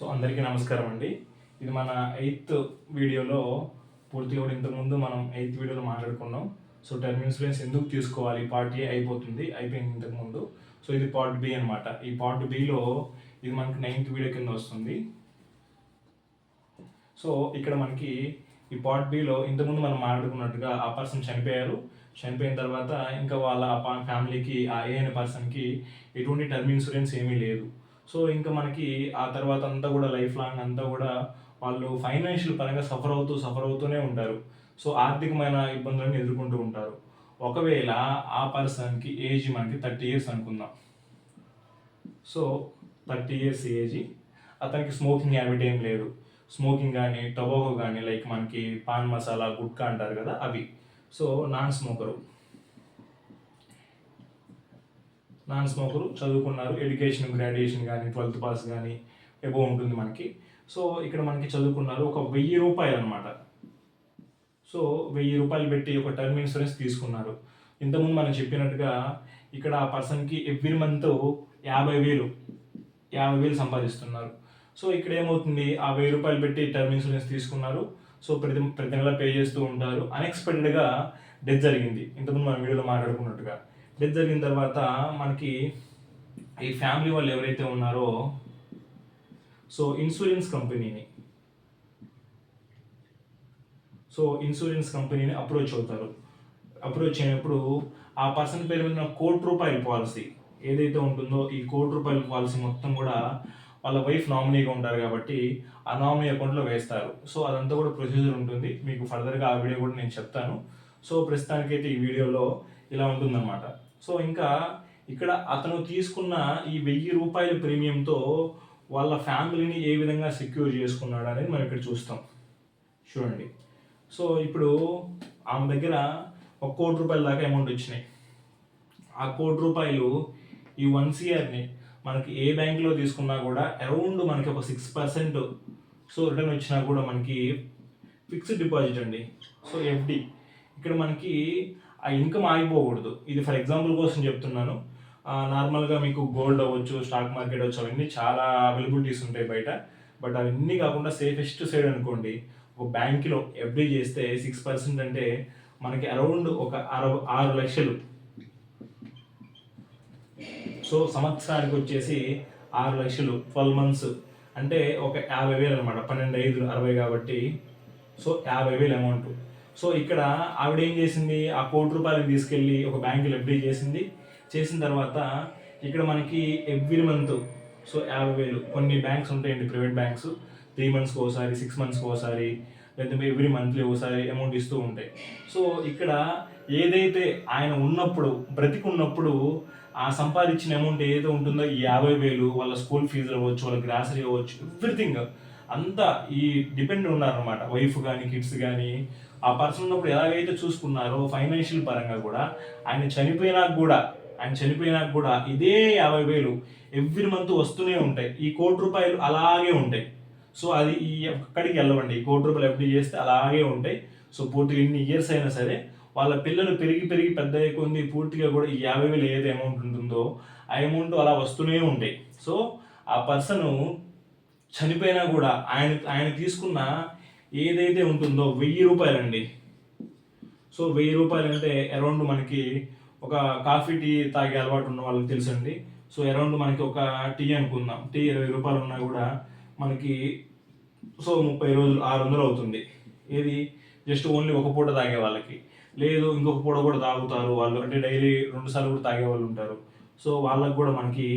So అందరికీ నమస్కారం అండి. ఇది మన 8th వీడియోలో పూర్తిగా కూడా ఇంతకుముందు మనం 8th వీడియోలో మాట్లాడుకున్నాం. సో టర్మ్ ఇన్సూరెన్స్ ఎందుకు తీసుకోవాలి, పార్ట్ ఏ అయిపోయింది ఇంతకుముందు. సో ఇది పార్ట్ బి అనమాట. ఈ పార్ట్ బిలో ఇది మనకి 9th వీడియో కింద వస్తుంది. సో ఇక్కడ మనకి ఈ పార్ట్ బిలో ఇంతకుముందు మనం మాట్లాడుకున్నట్టుగా ఆ పర్సన్ చనిపోయిన తర్వాత ఇంకా వాళ్ళ ఫ్యామిలీకి ఆ ఏ అనే పర్సన్కి ఎటువంటి టర్మ్ ఇన్సూరెన్స్ ఏమీ లేదు. సో ఇంకా మనకి ఆ తర్వాత అంతా కూడా లైఫ్ లాంగ్ అంతా కూడా వాళ్ళు ఫైనాన్షియల్ పరంగా సఫర్ అవుతూనే ఉంటారు. సో ఆర్థికమైన ఇబ్బందులను ఎదుర్కొంటూ ఉంటారు. ఒకవేళ ఆ పర్సన్కి ఏజ్ మనకి 30 years అనుకుందాం. సో 30 years ఏజ్, అతనికి స్మోకింగ్ హ్యాబిట్ ఏం లేదు. స్మోకింగ్ కానీ టొబాకో కానీ లైక్ మనకి పాన్ మసాలా గుట్కా అంటారు కదా అవి. సో నాన్ స్మోకరు చదువుకున్నారు. ఎడ్యుకేషన్ గ్రాడ్యుయేషన్ కానీ 12th పాస్ కానీ ఎబో ఉంటుంది మనకి. సో ఇక్కడ మనకి చదువుకున్నారు. ఒక 1000 రూపాయలు అనమాట. సో 1000 రూపాయలు పెట్టి ఒక టర్మ్ ఇన్సూరెన్స్ తీసుకున్నారు. ఇంతకుముందు మనం చెప్పినట్టుగా ఇక్కడ ఆ పర్సన్కి ఎవ్రీ మంత్ 50,000 సంపాదిస్తున్నారు. సో ఇక్కడ ఏమవుతుంది, ఆ 1000 రూపాయలు పెట్టి టర్మ్ ఇన్సూరెన్స్ తీసుకున్నారు. సో ప్రతి నెల పే చేస్తూ ఉంటారు. అన్ఎక్స్పెక్టెడ్గా డెత్ జరిగింది. ఇంతకుముందు మనం వీడియోలో మాట్లాడుకున్నట్టుగా డెత్ జరిగిన తర్వాత మనకి ఈ ఫ్యామిలీ వాళ్ళు ఎవరైతే ఉన్నారో సో ఇన్సూరెన్స్ కంపెనీని అప్రోచ్ అవుతారు. అప్రోచ్ అయినప్పుడు ఆ పర్సన్ పేరు మీద ₹1,00,00,000 పాలసీ ఏదైతే ఉంటుందో ఈ ₹1,00,00,000 పాలసీ మొత్తం కూడా వాళ్ళ వైఫ్ నామినీగా ఉంటారు కాబట్టి ఆ నామినీ అకౌంట్లో వేస్తారు. సో అదంతా కూడా ప్రొసీజర్ ఉంటుంది. మీకు ఫర్దర్గా ఆ వీడియో కూడా నేను చెప్తాను. సో ప్రస్తుతానికైతే ఈ వీడియోలో ఇలా ఉంటుందన్నమాట. సో ఇంకా ఇక్కడ అతను తీసుకున్న ఈ ₹1000 ప్రీమియంతో వాళ్ళ ఫ్యామిలీని ఏ విధంగా సెక్యూర్ చేసుకున్నాడు అనేది మనం ఇక్కడ చూస్తాం. చూడండి. సో ఇప్పుడు ఆమె దగ్గర ₹1,00,00,000 దాకా అమౌంట్ వచ్చినాయి. ఆ ₹1,00,00,000 ఈ 1 yearని మనకి ఏ బ్యాంక్లో తీసుకున్నా కూడా అరౌండ్ మనకి ఒక 6% సో రిటర్న్ వచ్చినా కూడా మనకి ఫిక్స్డ్ డిపాజిట్ అండి. సో ఎఫ్డి ఇక్కడ మనకి ఆ ఇన్కమ్ ఆగిపోకూడదు. ఇది ఫర్ ఎగ్జాంపుల్ కోసం చెప్తున్నాను. నార్మల్గా మీకు గోల్డ్ అవ్వచ్చు, స్టాక్ మార్కెట్ అవ్వచ్చు, అవన్నీ చాలా అవైలబిలిటీస్ ఉంటాయి బయట. బట్ అవన్నీ కాకుండా సేఫెస్ట్ సైడ్ అనుకోండి, ఒక బ్యాంకులో ఎఫ్డి చేస్తే 6% అంటే మనకి అరౌండ్ ఒక 6 లక్షలు. సో సంవత్సరానికి వచ్చేసి 6 లక్షలు 12 months అంటే ఒక 50,000 అనమాట. 12/5 60 కాబట్టి సో 50,000 అమౌంట్. సో ఇక్కడ ఆవిడ ఏం చేసింది, ఆ ₹1,00,00,000 తీసుకెళ్ళి ఒక బ్యాంకులో ఎఫ్డి చేసిన తర్వాత ఇక్కడ మనకి ఎవ్రీ మంత్ సో 50,000 కొన్ని బ్యాంక్స్ ఉంటాయండి, ప్రైవేట్ బ్యాంక్స్ 3 monthsకి ఒకసారి, 6 monthsకి ఒకసారి, లేదంటే ఎవ్రీ మంత్లీ ఒకసారి అమౌంట్ ఇస్తూ ఉంటాయి. సో ఇక్కడ ఏదైతే ఆయన బ్రతికున్నప్పుడు ఆ సంపాదించిన అమౌంట్ ఏదైతే ఉంటుందో ఈ 50,000 వాళ్ళ స్కూల్ ఫీజులు అవ్వచ్చు, వాళ్ళ గ్రాసరీ అవ్వచ్చు, ఎవ్రీథింగ్ అంతా ఈ డిపెండ్ ఉన్నారనమాట. వైఫ్ కానీ కిడ్స్ కానీ ఆ పర్సన్ ఉన్నప్పుడు ఎలాగైతే చూసుకున్నారో ఫైనాన్షియల్ పరంగా కూడా ఆయన చనిపోయినాక కూడా ఇదే 50,000 ఎవ్రీ మంత్ వస్తూనే ఉంటాయి. ఈ ₹1,00,00,000 అలాగే ఉంటాయి. సో అది ఈ ఎక్కడికి వెళ్ళవండి. ఈ ₹1,00,00,000 ఎఫ్డి చేస్తే అలాగే ఉంటాయి. సో పూర్తిగా ఇన్ని ఇయర్స్ అయినా సరే వాళ్ళ పిల్లలు పెరిగి పెద్ద అయ్యే పూర్తిగా కూడా ఈ 50,000 ఏదైతే అమౌంట్ ఉంటుందో ఆ అమౌంట్ అలా వస్తూనే ఉంటాయి. సో ఆ పర్సన్ చనిపోయినా కూడా ఆయన తీసుకున్న ఏదైతే ఉంటుందో ₹1,000 అండి. సో ₹1,000 అంటే అరౌండ్ మనకి ఒక కాఫీ టీ తాగే అలవాటు ఉన్న వాళ్ళకి తెలుసండి. సో అరౌండ్ మనకి ఒక టీ అనుకుందాం, టీ ₹20 ఉన్నా కూడా మనకి సో 30 రోజులు 600 అవుతుంది. ఏది జస్ట్ ఓన్లీ ఒక పూట తాగే వాళ్ళకి. లేదు ఇంకొక పూట కూడా తాగుతారు వాళ్ళు, అంటే డైలీ 2 సార్లు కూడా తాగే వాళ్ళు ఉంటారు. సో వాళ్ళకి కూడా మనకి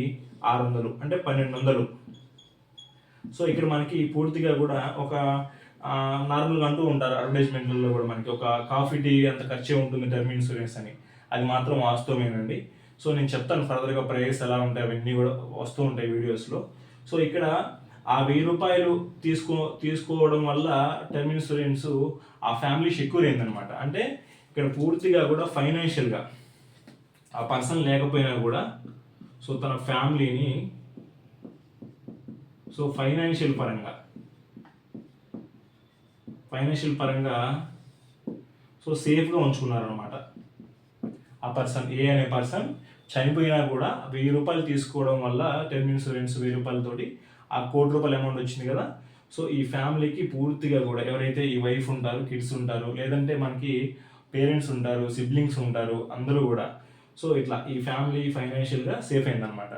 600 అంటే 1,200. సో ఇక్కడ మనకి పూర్తిగా కూడా ఒక నార్మల్గా అంటూ ఉంటారు అడ్వర్టైజ్మెంట్లలో కూడా మనకి ఒక కాఫీ టీ అంత ఖర్చే ఉంటుంది టర్మ్ ఇన్సూరెన్స్ అని. అది మాత్రం వాస్తవమేనండి. సో నేను చెప్తాను ఫర్దర్గా ప్రైస్ ఎలా ఉంటాయి అవన్నీ కూడా వస్తూ ఉంటాయి వీడియోస్లో. సో ఇక్కడ ఆ ₹1,000 తీసుకోవడం వల్ల టర్మ్ ఇన్సూరెన్స్ ఆ ఫ్యామిలీ సెక్యూర్ అయిందనమాట. అంటే ఇక్కడ పూర్తిగా కూడా ఫైనాన్షియల్గా ఆ పర్సన్ లేకపోయినా కూడా సో తన ఫ్యామిలీని సో ఫైనాన్షియల్ పరంగా సో సేఫ్గా ఉంచుకున్నారనమాట. ఆ పర్సన్ ఏ అనే పర్సన్ చనిపోయినా కూడా ₹1,000 తీసుకోవడం వల్ల టర్మ్ ఇన్సూరెన్స్ ₹1,000 తోటి ఆ ₹1,00,00,000 అమౌంట్ వచ్చింది కదా. సో ఈ ఫ్యామిలీకి పూర్తిగా కూడా ఎవరైతే ఈ వైఫ్ ఉంటారు, కిడ్స్ ఉంటారు, లేదంటే మనకి పేరెంట్స్ ఉంటారు, సిబ్లింగ్స్ ఉంటారు, అందరూ కూడా సో ఇట్లా ఈ ఫ్యామిలీ ఫైనాన్షియల్గా సేఫ్ అయిందనమాట.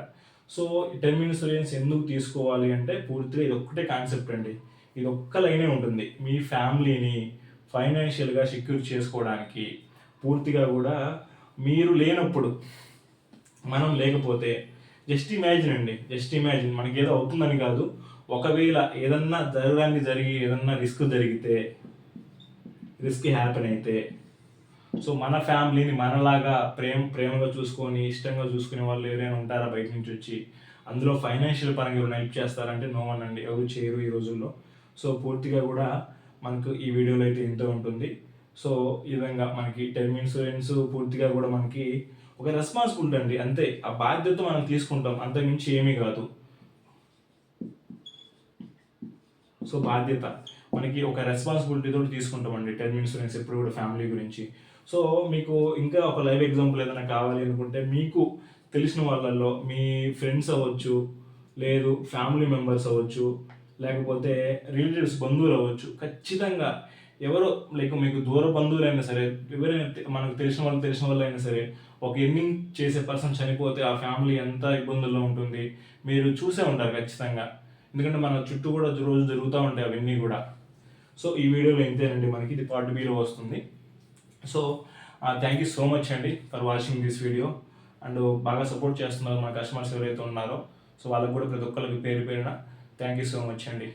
సో టర్మ్ ఇన్సూరెన్స్ ఎందుకు తీసుకోవాలి అంటే పూర్తిగా ఇది ఒక్కటే కాన్సెప్ట్ అండి. ఇది ఒక్క లైనే ఉంటుంది. మీ ఫ్యామిలీని ఫైనాన్షియల్గా సెక్యూర్ చేసుకోవడానికి పూర్తిగా కూడా మీరు లేనప్పుడు, మనం లేకపోతే జస్ట్ ఇమాజిన్ అండి, జస్ట్ ఇమాజిన్ మనకి ఏదో అవుతుందని కాదు, ఒకవేళ ఏదన్నా జరిగి ఏదన్నా రిస్క్ జరిగితే, రిస్క్ హ్యాపెన్ అయితే, సో మన ఫ్యామిలీని మనలాగా ప్రేమగా చూసుకొని ఇష్టంగా చూసుకునే వాళ్ళు ఎవరైనా ఉంటారా బయట నుంచి వచ్చి, అందులో ఫైనాన్షియల్ పరంగా ఎవరైనా హెల్ప్ చేస్తారంటే నో వన్ అండి, ఎవరు చేయరు ఈ రోజుల్లో. సో పూర్తిగా కూడా మనకు ఈ వీడియోలో అయితే ఇంత ఉంటుంది. సో ఈ విధంగా మనకి టర్మ్ ఇన్సూరెన్స్ పూర్తిగా కూడా మనకి ఒక రెస్పాన్సిబిలిటీ అండి, అంతే. ఆ బాధ్యత మనం తీసుకుంటాం, అంతకుమించి ఏమీ కాదు. సో బాధ్యత మనకి ఒక రెస్పాన్సిబిలిటీ తోటి తీసుకుంటామండి టర్మ్ ఇన్సూరెన్స్ ఎప్పుడు కూడా ఫ్యామిలీ గురించి. సో మీకు ఇంకా ఒక లైవ్ ఎగ్జాంపుల్ ఏదైనా కావాలి అనుకుంటే, మీకు తెలిసిన వాళ్ళల్లో మీ ఫ్రెండ్స్ అవ్వచ్చు, లేదు ఫ్యామిలీ మెంబర్స్ అవ్వచ్చు, లేకపోతే రిలేటివ్స్ బంధువులు అవ్వచ్చు, ఖచ్చితంగా ఎవరో లైక్ మీకు దూర బంధువులైనా సరే, ఎవరైనా మనకు తెలిసిన వాళ్ళు అయినా సరే, ఒక ఎర్నింగ్ చేసే పర్సన్ చనిపోతే ఆ ఫ్యామిలీ ఎంత ఇబ్బందుల్లో ఉంటుంది మీరు చూసే ఉంటారు ఖచ్చితంగా. ఎందుకంటే మన చుట్టూ కూడా రోజు జరుగుతూ ఉంటాయి అవన్నీ కూడా. సో ఈ వీడియోలో ఇంతేనండి, మనకి ఇది పార్ట్ బిలో వస్తుంది. So thank you so much అండి for watching this video. And బాగా సపోర్ట్ చేస్తున్నారు మన కస్టమర్స్ ఎవరైతే ఉన్నారో, సో వాళ్ళకి కూడా ప్రతి ఒక్కరికి పేరు పేరున థ్యాంక్ యూ సో మచ్ అండి.